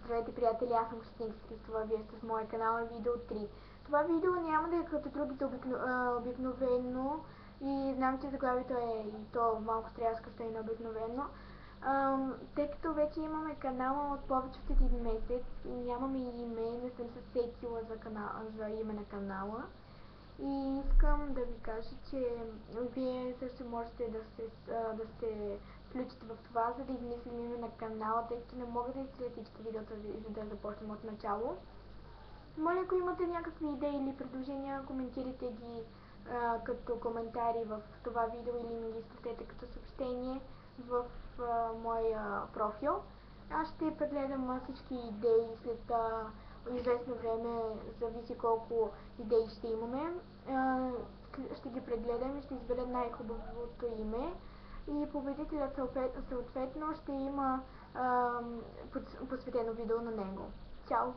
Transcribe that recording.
Здравейте, приятели, аз съм Костадин Христова, вие сте с моя канал видео 3. Това видео няма да е като другите обикновено и знам, че заглавието е и то малко стряскащо и необикновено. Тъй като вече имаме канала от повече от един месец и нямаме име, не съм се сетила за име на канала. И искам да ви кажа, че вие също можете да сте включите в това, за да измислим име на канала, тъй като не мога да изстреля всички видеота, за да започнем от начало. Моля, ако имате някакви идеи или предложения, коментирайте ги като коментари в това видео или ми ги изпратете като съобщение в моя профил. Аз ще прегледам всички идеи след известно време, зависи колко идеи ще имаме. Ще ги прегледам и ще избера най-хубавото име и победителят съответно ще има посветено видео на него. Чао!